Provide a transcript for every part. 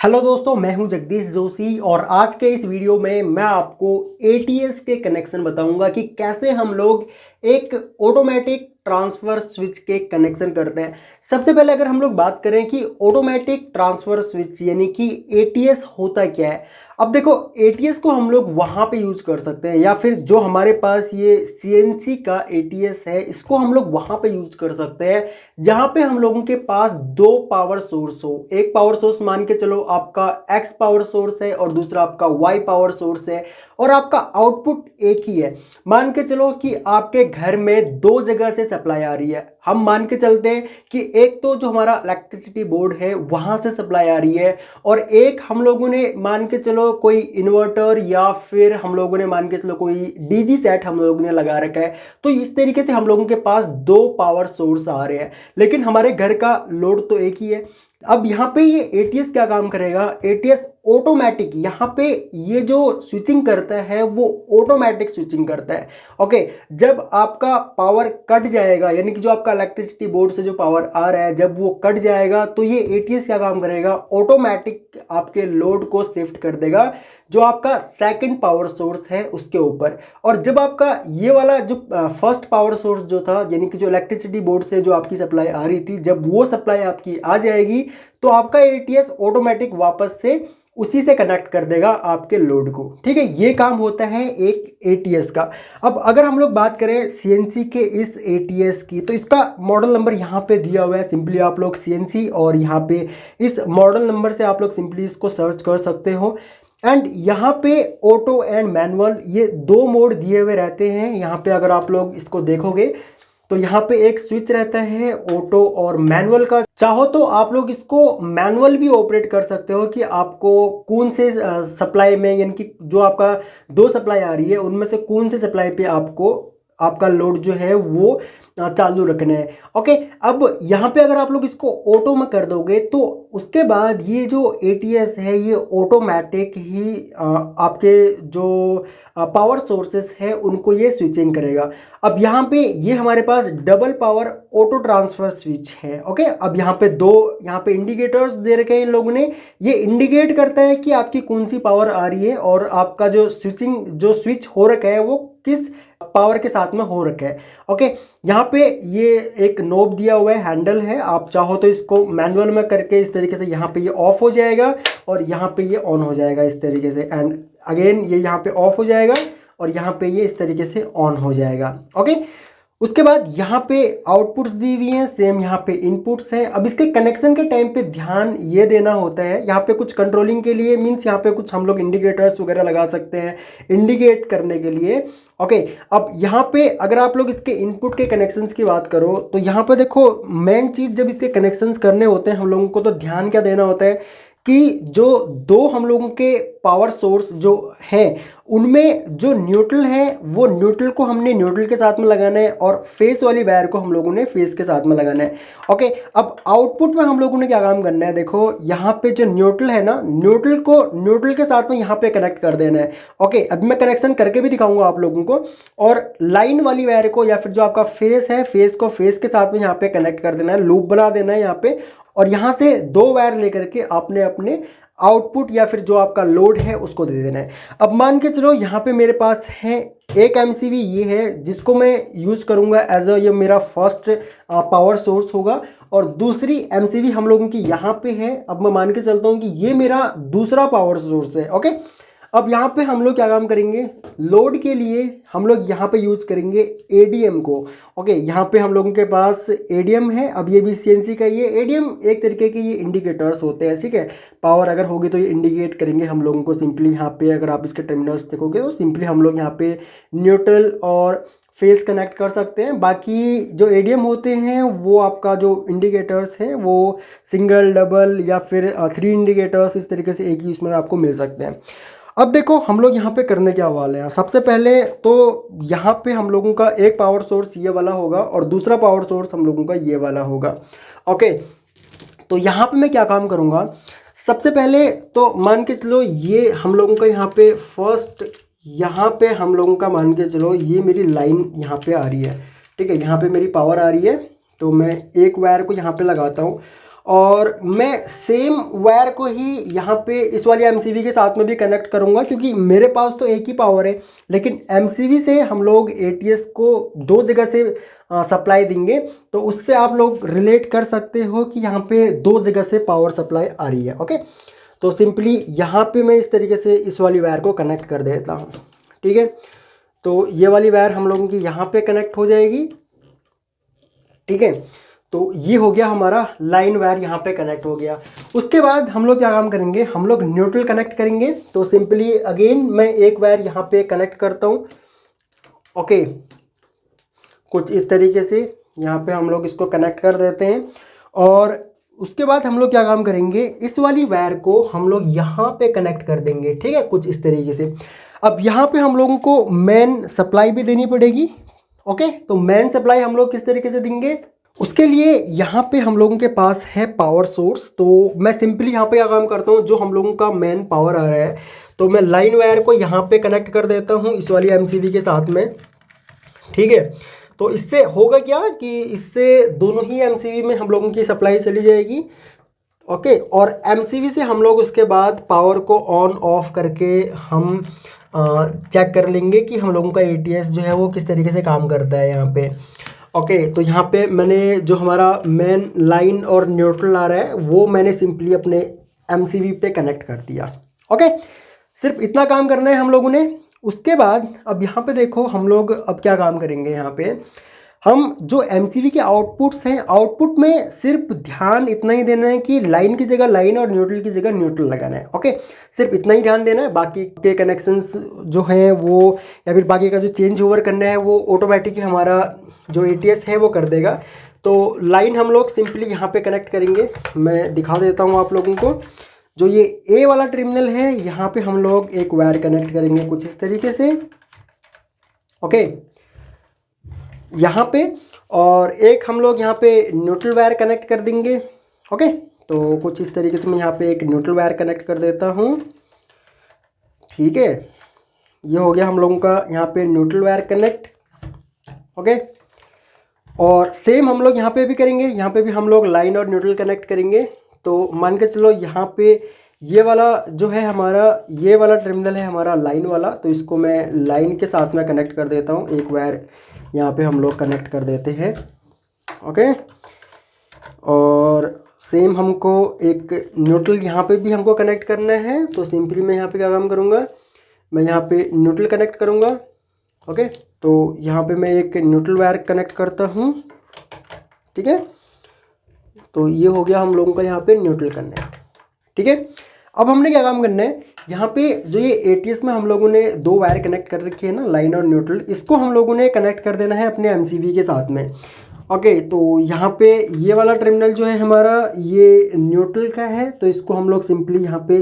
Hello दोस्तों, मैं हूं जगदीश जोशी और आज के इस वीडियो में मैं आपको एटीएस के कनेक्शन बताऊंगा कि कैसे हम लोग एक ऑटोमेटिक ट्रांसफर स्विच के कनेक्शन करते हैं। सबसे पहले अगर हम लोग बात करें कि ऑटोमेटिक ट्रांसफर स्विच यानी कि एटीएस होता क्या है। अब देखो, एटीएस को हम लोग वहाँ पे यूज़ कर सकते हैं या फिर जो हमारे पास ये सीएनसी का एटीएस है इसको हम लोग वहाँ पे यूज़ कर सकते हैं जहाँ पे हम लोगों के पास दो पावर सोर्स हो। एक पावर सोर्स मान के चलो आपका एक्स पावर सोर्स है और दूसरा आपका वाई पावर सोर्स है और आपका आउटपुट एक ही है। मान के चलो कि आपके घर में दो जगह से सप्लाई आ रही है। हम मान के चलते हैं कि एक तो जो हमारा इलेक्ट्रिसिटी बोर्ड है वहां से सप्लाई आ रही है और एक हम लोगों ने मान के चलो कोई इन्वर्टर या फिर हम लोगों ने मान के चलो कोई डीजी सेट हम लोगों ने लगा रखा है। तो इस तरीके से हम लोगों के पास दो पावर सोर्स आ रहे हैं लेकिन हमारे घर का लोड तो एक ही है। अब यहाँ पे ये एटीएस क्या काम करेगा, एटीएस ऑटोमेटिक यहाँ पे ये जो स्विचिंग करता है वो ऑटोमेटिक स्विचिंग करता है। ओके, जब आपका पावर कट जाएगा यानी कि जो आपका इलेक्ट्रिसिटी बोर्ड से जो पावर आ रहा है जब वो कट जाएगा तो ये एटीएस क्या काम करेगा, ऑटोमेटिक आपके लोड को शिफ्ट कर देगा जो आपका सेकंड पावर सोर्स है उसके ऊपर। और जब आपका ये वाला जो फर्स्ट पावर सोर्स जो था यानी कि जो इलेक्ट्रिसिटी बोर्ड से जो आपकी सप्लाई आ रही थी जब वो सप्लाई आपकी आ जाएगी तो आपका एटीएस ऑटोमेटिक वापस से उसी से कनेक्ट कर देगा आपके लोड को। ठीक है, ये काम होता है एक एटीएस का। अब अगर हम लोग बात करें सीएनसी के इस एटीएस की तो इसका मॉडल नंबर यहाँ पे दिया हुआ है। सिंपली आप लोग सीएनसी और यहाँ पे इस मॉडल नंबर से आप लोग सिंपली इसको सर्च कर सकते हो। एंड यहाँ पे ऑटो एंड मैनुअल ये दो मोड दिए हुए रहते हैं। यहाँ पे अगर आप लोग इसको देखोगे तो यहाँ पे एक स्विच रहता है ऑटो और मैनुअल का। चाहो तो आप लोग इसको मैनुअल भी ऑपरेट कर सकते हो कि आपको कौन से सप्लाई में यानी कि जो आपका दो सप्लाई आ रही है उनमें से कौन से सप्लाई पे आपको आपका लोड जो है वो चालू रखना है। ओके, अब यहाँ पे अगर आप लोग इसको ऑटो में कर दोगे तो उसके बाद ये जो एटीएस है ये ऑटोमेटिक ही आपके जो पावर सोर्सेस है उनको ये स्विचिंग करेगा। अब यहाँ पे ये हमारे पास double power auto transfer switch है। ओके, अब यहाँ पे दो यहाँ पे इंडिकेटर्स दे रखे हैं इन लोगों ने। ये इंडिकेट करता है कि आपकी कौन सी पावर आ रही है और आपका जो स्विच हो रखा है वो किस पावर के साथ में हो रखा है। ओके, यहाँ पे ये एक नोब दिया हुआ है, हैंडल है। आप चाहो तो इसको मैनुअल में करके इस तरीके से यहाँ पे ये ऑफ हो जाएगा और यहाँ पे ये ऑन हो जाएगा इस तरीके से। एंड अगेन ये यहाँ पे ऑफ हो जाएगा और यहाँ पे ये इस तरीके से ऑन हो जाएगा। ओके, उसके बाद यहाँ पे आउटपुट्स दी हुई हैं, सेम यहाँ पे इनपुट्स हैं। अब इसके कनेक्शन के टाइम पे ध्यान ये देना होता है, यहाँ पे कुछ कंट्रोलिंग के लिए मीन्स यहाँ पे कुछ हम लोग इंडिकेटर्स वगैरह लगा सकते हैं इंडिकेट करने के लिए। ओके, अब यहाँ पे अगर आप लोग इसके इनपुट के कनेक्शंस की बात करो तो यहाँ पे देखो मेन चीज़ जब इसके कनेक्शंस करने होते हैं हम लोगों को तो ध्यान क्या देना होता है कि जो दो हम लोगों के पावर सोर्स जो हैं उनमें जो न्यूट्रल है वो न्यूट्रल को हमने न्यूट्रल के साथ में लगाना है और फेस वाली वायर को हम लोगों ने फेस के साथ में लगाना है। ओके, अब आउटपुट में हम लोगों ने क्या काम करना है, देखो यहाँ पे जो न्यूट्रल है ना, न्यूट्रल को न्यूट्रल के साथ में यहाँ पे कनेक्ट कर देना है। ओके, अब मैं कनेक्शन करके भी दिखाऊंगा आप लोगों को। और लाइन वाली वायर को या फिर जो आपका फेस है फेस को फेस के साथ में यहाँ पे कनेक्ट कर देना है, लूप बना देना है यहाँ पे। और यहाँ से दो वायर लेकर के आपने अपने आउटपुट या फिर जो आपका लोड है उसको दे देना है। अब मान के चलो यहाँ पे मेरे पास है एक एमसीवी ये है जिसको मैं यूज़ करूँगा एज अ ये मेरा फर्स्ट पावर सोर्स होगा और दूसरी एमसीवी हम लोगों की यहाँ पे है। अब मैं मान के चलता हूँ कि ये मेरा दूसरा पावर सोर्स है। ओके, अब यहाँ पे हम लोग क्या काम करेंगे, लोड के लिए हम लोग यहाँ पे यूज करेंगे एडीएम को। ओके, यहाँ पे हम लोगों के पास एडीएम है। अब ये भी सीएनसी का ये एडीएम एक तरीके के ये इंडिकेटर्स होते हैं। ठीक है, पावर अगर होगी तो ये इंडिकेट करेंगे हम लोगों को। सिंपली यहाँ पे अगर आप इसके टर्मिनल्स देखोगे तो सिंपली हम लोग यहाँ पे न्यूट्रल और फेस कनेक्ट कर सकते हैं। बाकी जो एडीएम होते हैं वो आपका जो इंडिकेटर्स हैं वो सिंगल डबल या फिर 3 इंडिकेटर्स इस तरीके से एक ही उसमें आपको मिल सकते हैं। अब देखो हम लोग यहाँ पे करने क्या वाले हैं। सबसे पहले तो यहाँ पे हम लोगों का एक पावर सोर्स ये वाला होगा और दूसरा पावर सोर्स हम लोगों का ये वाला होगा। ओके, तो यहाँ पे मैं क्या काम करूँगा, सबसे पहले तो मान के चलो ये हम लोगों का यहाँ पे फर्स्ट यहाँ पे हम लोगों का मान के चलो ये मेरी लाइन यहाँ पे आ रही है। ठीक है, यहाँ पे मेरी पावर आ रही है तो मैं एक वायर को यहाँ पे लगाता हूँ और मैं सेम वायर को ही यहाँ पे इस वाली एमसीवी के साथ में भी कनेक्ट करूँगा, क्योंकि मेरे पास तो एक ही पावर है, लेकिन एमसीवी से हम लोग एटीएस को दो जगह से सप्लाई देंगे, तो उससे आप लोग रिलेट कर सकते हो कि यहाँ पे दो जगह से पावर सप्लाई आ रही है। ओके, तो सिंपली यहाँ पे मैं इस तरीके से इस वाली वायर को कनेक्ट कर देता हूँ। ठीक है, तो ये वाली वायर हम लोगों की यहाँ पे कनेक्ट हो जाएगी। ठीक है, तो ये हो गया हमारा लाइन वायर, यहाँ पे कनेक्ट हो गया। उसके बाद हम लोग क्या काम करेंगे, हम लोग न्यूट्रल कनेक्ट करेंगे। तो सिंपली अगेन मैं एक वायर यहाँ पे कनेक्ट करता हूँ। ओके, कुछ इस तरीके से यहाँ पे हम लोग इसको कनेक्ट कर देते हैं। और उसके बाद हम लोग क्या काम करेंगे, इस वाली वायर को हम लोग यहाँ पे कनेक्ट कर देंगे। ठीक है, कुछ इस तरीके से। अब यहाँ पे हम लोगों को मेन सप्लाई भी देनी पड़ेगी। ओके, तो मेन सप्लाई हम लोग किस तरीके से देंगे, उसके लिए यहाँ पे हम लोगों के पास है पावर सोर्स। तो मैं सिंपली यहाँ पे क्या काम करता हूँ, जो हम लोगों का मेन पावर आ रहा है, तो मैं लाइन वायर को यहाँ पे कनेक्ट कर देता हूँ इस वाली एमसीवी के साथ में। ठीक है, तो इससे होगा क्या कि इससे दोनों ही एमसीवी में हम लोगों की सप्लाई चली जाएगी। ओके, और एमसीवी से हम लोग उसके बाद पावर को ऑन ऑफ करके हम चेक कर लेंगे कि हम लोगों का एटीएस जो है वो किस तरीके से काम करता है यहाँ पे। ओके, तो यहाँ पे मैंने जो हमारा मेन लाइन और न्यूट्रल आ रहा है वो मैंने सिंपली अपने एमसीवी पे कनेक्ट कर दिया। ओके, सिर्फ इतना काम करना है हम लोगों ने। उसके बाद अब यहाँ पे देखो हम लोग अब क्या काम करेंगे, यहाँ पे हम जो एमसीवी के आउटपुट्स हैं, आउटपुट में सिर्फ ध्यान इतना ही देना है कि लाइन की जगह लाइन और न्यूट्रल की जगह न्यूट्रल लगाना है। ओके, सिर्फ इतना ही ध्यान देना है। बाकी के कनेक्शंस जो हैं वो या फिर बाकी का जो चेंज ओवर करना है वो ऑटोमेटिक हमारा जो एटीएस है वो कर देगा। तो लाइन हम लोग सिंपली यहाँ पे कनेक्ट करेंगे। मैं दिखा देता हूँ आप लोगों को। जो ये ए वाला टर्मिनल है यहाँ पे हम लोग एक वायर कनेक्ट करेंगे कुछ इस तरीके से। ओके, यहाँ पे, और एक हम लोग यहाँ पे न्यूट्रल वायर कनेक्ट कर देंगे। ओके, तो कुछ इस तरीके से मैं यहाँ पे एक न्यूट्रल वायर कनेक्ट कर देता हूँ। ठीक है, ये हो गया हम लोगों का यहाँ पे न्यूट्रल वायर कनेक्ट। ओके, और सेम हम लोग यहाँ पे भी करेंगे। यहाँ पे भी हम लोग लाइन और न्यूट्रल कनेक्ट करेंगे। तो मान के चलो यहाँ पे ये वाला जो है हमारा, ये वाला टर्मिनल है हमारा लाइन वाला, तो इसको मैं लाइन के साथ में कनेक्ट कर देता हूँ। एक वायर यहाँ पे हम लोग कनेक्ट कर देते हैं। ओके, और सेम हमको एक न्यूट्रल यहाँ पे भी हमको कनेक्ट करना है। तो सिंपली मैं यहाँ पे क्या काम करूँगा, मैं यहाँ पे न्यूट्रल कनेक्ट करूँगा। ओके, तो यहाँ पे मैं एक न्यूट्रल वायर कनेक्ट करता हूँ। ठीक है, तो ये हो गया हम लोगों का यहाँ पे न्यूट्रल कनेक्ट। ठीक है, अब हमने क्या काम करना है, यहाँ पे जो ये एटीएस में हम लोगों ने दो वायर कनेक्ट कर रखी है ना, लाइन और न्यूट्रल, इसको हम लोगों ने कनेक्ट कर देना है अपने एमसीवी के साथ में। ओके, तो यहाँ पे ये वाला टर्मिनल जो है हमारा ये न्यूट्रल का है, तो इसको हम लोग सिंपली यहाँ पे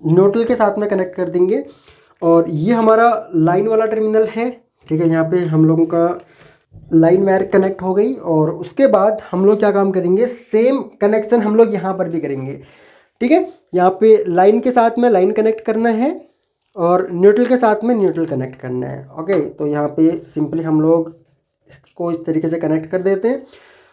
न्यूट्रल के साथ में कनेक्ट कर देंगे। और ये हमारा लाइन वाला टर्मिनल है। ठीक है, यहाँ पे हम लोगों का लाइन वायर कनेक्ट हो गई। और उसके बाद हम लोग क्या काम करेंगे, सेम कनेक्शन हम लोग यहाँ पर भी करेंगे। ठीक है, यहाँ पे लाइन के साथ में लाइन कनेक्ट करना है और न्यूट्रल के साथ में न्यूट्रल कनेक्ट करना है। ओके, तो यहाँ पे सिंपली हम लोग इसको इस तरीके से कनेक्ट कर देते हैं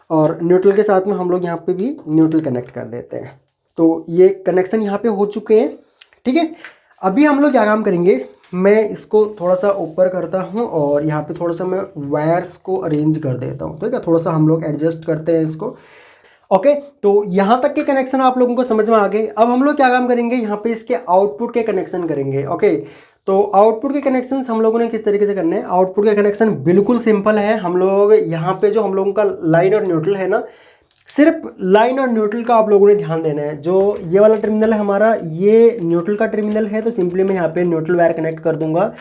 और न्यूट्रल के साथ में हम लोग यहाँ पे भी न्यूट्रल कनेक्ट कर देते हैं। तो ये कनेक्शन यहाँ पे हो चुके हैं। ठीक है, अभी हम लोग क्या काम करेंगे, मैं इसको थोड़ा सा ऊपर करता हूँ और यहाँ पे थोड़ा सा मैं वायर्स को अरेंज कर देता हूँ। ठीक है, थोड़ा सा हम लोग एडजस्ट करते हैं इसको। ओके, तो यहाँ तक के कनेक्शन आप लोगों को समझ में आ गए। अब हम लोग क्या काम करेंगे, यहाँ पे इसके आउटपुट के कनेक्शन करेंगे। ओके, तो आउटपुट के कनेक्शन हम लोगों ने किस तरीके से करने हैं, आउटपुट के कनेक्शन बिल्कुल सिंपल है। हम लोग यहाँ पे जो हम लोगों का लाइन और न्यूट्रल है ना, सिर्फ लाइन और न्यूट्रल का आप लोगों ने ध्यान देना है। जो ये वाला टर्मिनल है हमारा, ये न्यूट्रल का टर्मिनल है, तो सिंपली मैं यहाँ पे न्यूट्रल वायर कनेक्ट कर दूंगा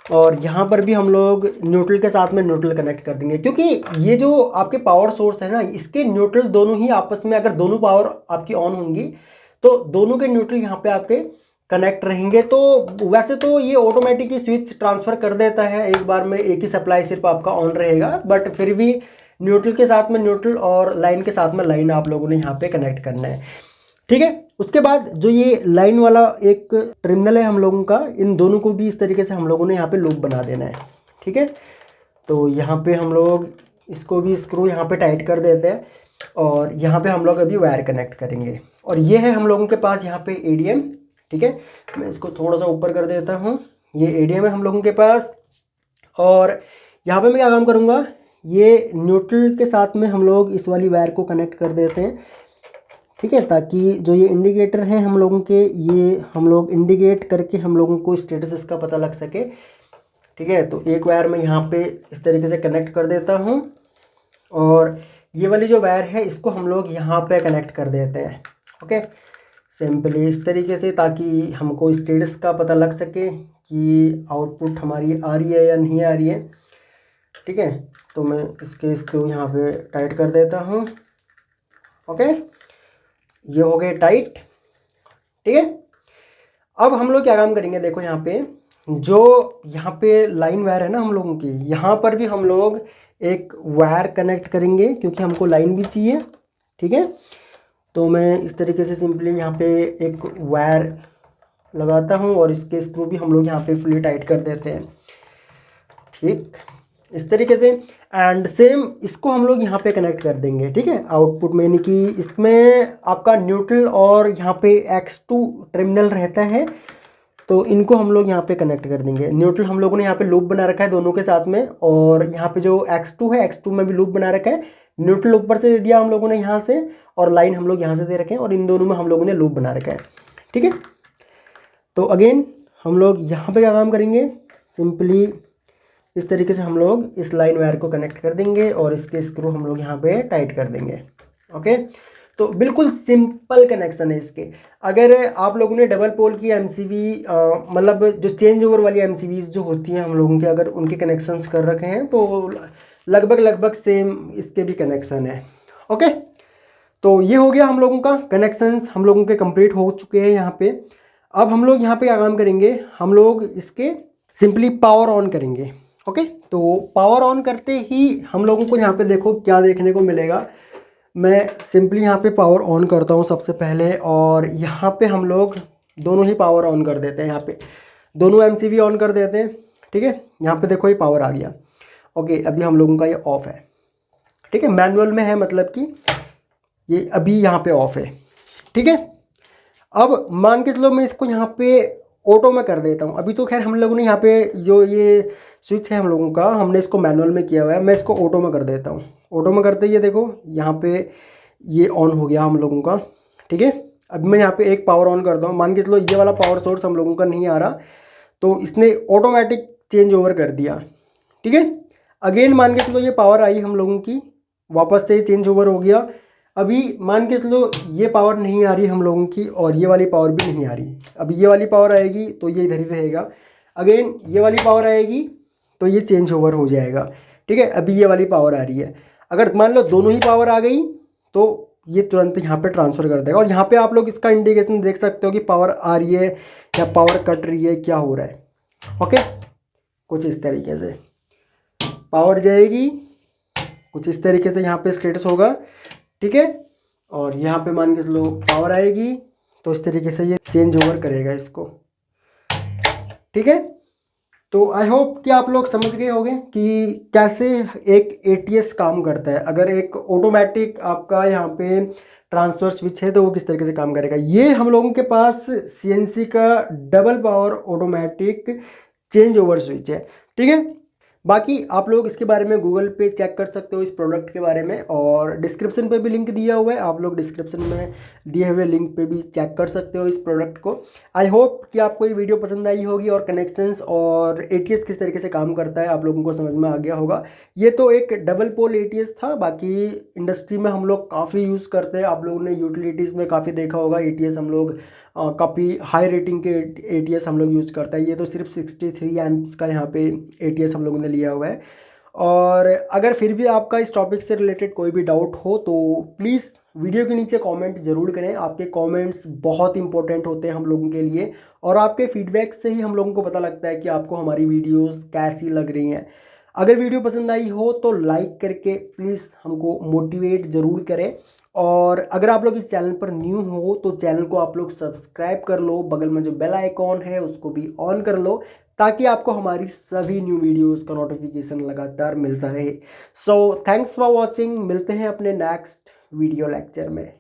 और यहाँ पर भी हम लोग न्यूट्रल के साथ में न्यूट्रल कनेक्ट कर देंगे। क्योंकि ये जो आपके पावर सोर्स है ना, इसके न्यूट्रल दोनों ही आपस में, अगर दोनों पावर आपकी ऑन होंगी तो दोनों के न्यूट्रल यहाँ पे आपके कनेक्ट रहेंगे। तो वैसे तो ये ऑटोमेटिक ही स्विच ट्रांसफ़र कर देता है, एक बार में एक ही सप्लाई सिर्फ आपका ऑन रहेगा, बट फिर भी न्यूट्रल के साथ में न्यूट्रल और लाइन के साथ में लाइन आप लोगों ने यहाँ पे कनेक्ट करना है। ठीक है, उसके बाद जो ये लाइन वाला एक टर्मिनल है हम लोगों का, इन दोनों को भी इस तरीके से हम लोगों ने यहाँ पे लूप बना देना है। ठीक है, तो यहाँ पे हम लोग इसको भी स्क्रू यहाँ पे टाइट कर देते हैं। और यहाँ पे हम लोग अभी वायर कनेक्ट करेंगे। और ये है हम लोगों के पास यहाँ पे एडीएम, ठीक है। मैं इसको थोड़ा सा ऊपर कर देता हूँ। ये एडीएम है हम लोगों के पास। और यहाँ पे मैं क्या काम करूँगा, ये न्यूट्रल के साथ में हम लोग इस वाली वायर को कनेक्ट कर देते हैं, ठीक है, ताकि जो ये इंडिकेटर हैं हम लोगों के, ये हम लोग इंडिकेट करके हम लोगों को स्टेटस इसका पता लग सके, ठीक है। तो एक वायर मैं यहाँ पे इस तरीके से कनेक्ट कर देता हूँ और ये वाली जो वायर है इसको हम लोग यहाँ पे कनेक्ट कर देते हैं, ओके, सिंपली इस तरीके से, ताकि हमको स्टेटस का पता लग सके कि आउटपुट हमारी आ रही है या नहीं आ रही है, ठीक है। तो मैं इसके स्क्रू यहाँ पे टाइट कर देता हूँ, ओके, ये हो गए टाइट, ठीक है। अब हम लोग क्या काम करेंगे, देखो यहाँ पे जो यहाँ पे लाइन वायर है ना हम लोगों की, यहाँ पर भी हम लोग एक वायर कनेक्ट करेंगे क्योंकि हमको लाइन भी चाहिए, ठीक है। तो मैं इस तरीके से सिंपली यहाँ पे एक वायर लगाता हूँ और इसके स्क्रू भी हम लोग यहाँ पे फुली टाइट कर देते हैं, ठीक, इस तरीके से। एंड सेम इसको हम लोग यहाँ पे कनेक्ट कर देंगे, ठीक है, आउटपुट में, यानी कि इसमें आपका न्यूट्रल और यहाँ पे X2 टर्मिनल रहता है, तो इनको हम लोग यहाँ पे कनेक्ट कर देंगे। न्यूट्रल हम लोगों ने यहाँ पे लूप बना रखा है दोनों के साथ में, और यहाँ पे जो X2 है, X2 में भी लूप बना रखा है। न्यूट्रल ऊपर से दे दिया हम लोगों ने यहाँ से, और लाइन हम लोग यहाँ से दे रखे हैं, और इन दोनों में हम लोगों ने लूप बना रखा है, ठीक है। तो अगेन हम लोग यहाँ पे क्या काम करेंगे, सिंपली इस तरीके से हम लोग इस लाइन वायर को कनेक्ट कर देंगे और इसके स्क्रू हम लोग यहाँ पे टाइट कर देंगे, ओके। तो बिल्कुल सिंपल कनेक्शन है इसके। अगर आप लोगों ने डबल पोल की एमसीवी, मतलब जो चेंज ओवर वाली एमसीवीज जो होती हैं हम लोगों के, अगर उनके कनेक्शंस कर रखे हैं तो लगभग सेम इसके भी कनेक्शन है, ओके। तो ये हो गया हम लोगों का कनेक्शंस, हम लोगों के कंप्लीट हो चुके हैं यहाँ पे। अब हम लोग यहाँ पे क्या काम करेंगे, हम लोग इसके सिंपली पावर ऑन करेंगे, ओके। तो पावर ऑन करते ही हम लोगों को यहाँ पे देखो क्या देखने को मिलेगा। मैं सिंपली यहाँ पे पावर ऑन करता हूँ सबसे पहले, और यहाँ पे हम लोग दोनों ही पावर ऑन कर देते हैं, यहाँ पे दोनों एमसीवी ऑन कर देते हैं, ठीक है। यहाँ पे देखो ये पावर आ गया, ओके। अभी हम लोगों का ये ऑफ है, ठीक है, मैनुअल में है, मतलब कि ये अभी यहाँ पे ऑफ है, ठीक है। अब मान के चलो मैं इसको यहाँ पे ऑटो में कर देता हूँ। अभी तो खैर हम लोगों ने यहाँ पे जो ये स्विच है हम लोगों का, हमने इसको मैनुअल में किया हुआ है। मैं इसको ऑटो में कर देता हूँ। ऑटो में करते ही देखो यहाँ पे ये ऑन हो गया हम लोगों का, ठीक है। अब मैं यहाँ पे एक पावर ऑन करता हूँ। मान के चलो ये वाला पावर सोर्स हम लोगों का नहीं आ रहा, तो इसने ऑटोमेटिक चेंज ओवर कर दिया, ठीक है। अगेन मान के चलो ये पावर आई हम लोगों की, वापस से चेंज ओवर हो गया। अभी मान के चलो ये पावर नहीं आ रही हम लोगों की, और ये वाली पावर भी नहीं आ रही। अभी ये वाली पावर आएगी तो ये इधर ही रहेगा। अगेन ये वाली पावर आएगी तो ये चेंज ओवर हो जाएगा, ठीक है। अभी ये वाली पावर आ रही है। अगर मान लो दोनों ही पावर आ गई तो ये तुरंत यहाँ पे ट्रांसफ़र कर देगा। और यहाँ पे आप लोग इसका इंडिकेशन देख सकते हो कि पावर आ रही है या पावर कट रही है, क्या हो रहा है, ओके। कुछ इस तरीके से पावर जाएगी, कुछ इस तरीके से यहाँ पे स्टेटस होगा, ठीक है। और यहाँ पे मान के चलो पावर आएगी तो इस तरीके से ये चेंज ओवर करेगा इसको, ठीक है। तो आई होप कि आप लोग समझ गए होंगे कि कैसे एक एटीएस काम करता है। अगर एक ऑटोमेटिक आपका यहाँ पे ट्रांसफर स्विच है तो वो किस तरीके से काम करेगा। ये हम लोगों के पास सीएनसी का double power automatic change over switch है, ठीक है। बाकी आप लोग इसके बारे में गूगल पे चेक कर सकते हो इस प्रोडक्ट के बारे में, और डिस्क्रिप्शन पे भी लिंक दिया हुआ है। आप लोग डिस्क्रिप्शन में दिए हुए लिंक पे भी चेक कर सकते हो इस प्रोडक्ट को। आई होप कि आपको ये वीडियो पसंद आई होगी और कनेक्शंस और एटीएस किस तरीके से काम करता है आप लोगों को समझ में आ गया होगा। ये तो एक डबल पोल एटीएस था, बाकी इंडस्ट्री में हम लोग काफ़ी यूज़ करते हैं। आप लोगों ने यूटिलिटीज़ में काफ़ी देखा होगा एटीएस हम लोग काफ़ी हाई रेटिंग के एटीएस हम लोग यूज़ करते हैं। ये तो सिर्फ 63 एम्प्स का यहाँ पे एटीएस हम लोगों ने लिया हुआ है। और अगर फिर भी आपका इस टॉपिक से रिलेटेड कोई भी डाउट हो तो प्लीज़ वीडियो के नीचे कमेंट ज़रूर करें। आपके कमेंट्स बहुत इंपॉर्टेंट होते हैं हम लोगों के लिए, और आपके फीडबैक से ही हम लोगों को पता लगता है कि आपको हमारी वीडियोस कैसी लग रही हैं। अगर वीडियो पसंद आई हो तो लाइक करके प्लीज़ हमको मोटिवेट ज़रूर करें। और अगर आप लोग इस चैनल पर न्यू हो तो चैनल को आप लोग सब्सक्राइब कर लो, बगल में जो बेल आइकॉन है उसको भी ऑन कर लो, ताकि आपको हमारी सभी न्यू वीडियोस का नोटिफिकेशन लगातार मिलता रहे। So thanks for watching. मिलते हैं अपने नेक्स्ट वीडियो लेक्चर में।